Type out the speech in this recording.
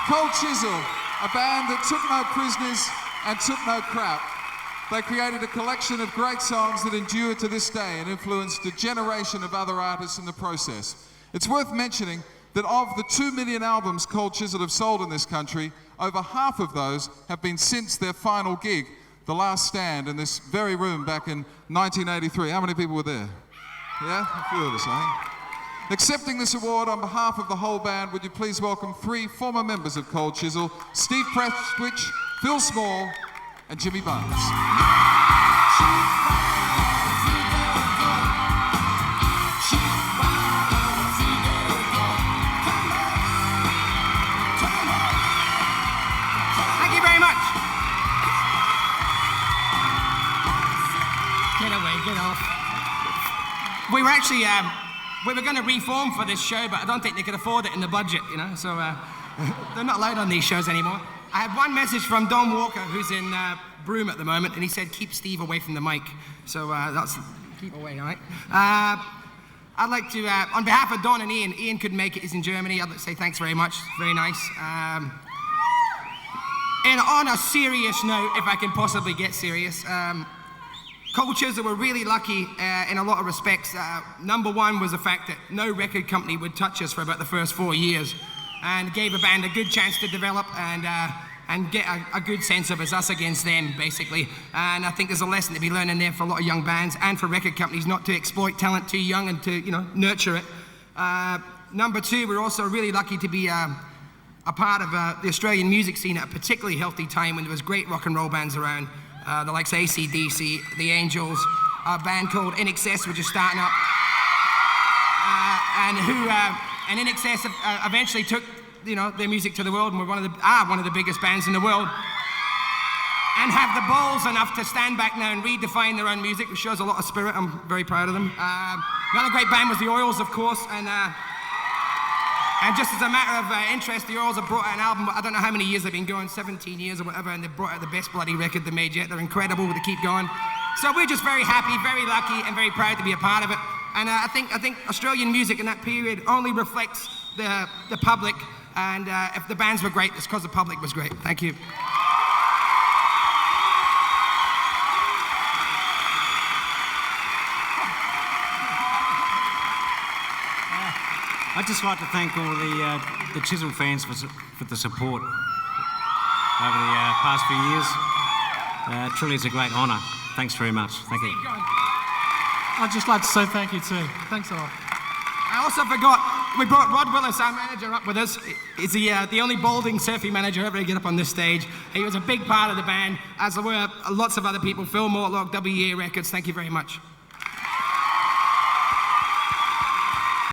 Cold Chisel, a band that took no prisoners and took no crap. They created a collection of great songs that endure to this day and influenced a generation of other artists in the process. It's worth mentioning that of the 2 million albums Cold Chisel have sold in this country, over half of those have been since their final gig, The Last Stand, in this very room back in 1983. How many people were there? Yeah, a few of us, I think. Accepting this award on behalf of the whole band, would you please welcome 3 former members of Cold Chisel, Steve Prestwich, Phil Small, and Jimmy Barnes. Thank you very much. Get away, get off. We were actually, we were going to reform for this show, but I don't think they could afford it in the budget, you know, so they're not allowed on these shows anymore. I had one message from Don Walker, who's in Broome at the moment, and he said, keep Steve away from the mic. So that's, keep away, all right? I'd like to, on behalf of Don and Ian couldn't make it, he's in Germany. I'd like to say thanks very much, very nice. And on a serious note, if I can possibly get serious, Cold Chisel were really lucky in a lot of respects. Number one was the fact that no record company would touch us for about the first 4 years, and gave a band a good chance to develop and get a good sense of us against them, basically. And I think there's a lesson to be learned in there for a lot of young bands and for record companies not to exploit talent too young and to, you know, nurture it. Number two, we're also really lucky to be a part of the Australian music scene at a particularly healthy time when there was great rock and roll bands around. The likes of AC/DC, The Angels, a band called In Excess, which is starting up, and In Excess eventually took, you know, their music to the world, and we're one of the biggest bands in the world, and have the balls enough to stand back now and redefine their own music, which shows a lot of spirit. I'm very proud of them. Another great band was the Oils, of course, and just as a matter of interest, the Oils have brought out an album, I don't know how many years they've been going, 17 years or whatever, and they've brought out the best bloody record they made yet. They're incredible, they keep going. So we're just very happy, very lucky, and very proud to be a part of it. And I think Australian music in that period only reflects the public, and if the bands were great, it's because the public was great. Thank you. I'd just like to thank all the Chisel fans for the support over the past few years. Truly, it's a great honour. Thanks very much. Thank you. I'd just like to say thank you too. Thanks a lot. I also forgot, we brought Rod Willis, our manager, up with us. He's the only balding surfing manager ever to get up on this stage. He was a big part of the band, as there were lots of other people. Phil Mortlock, WEA Records, thank you very much.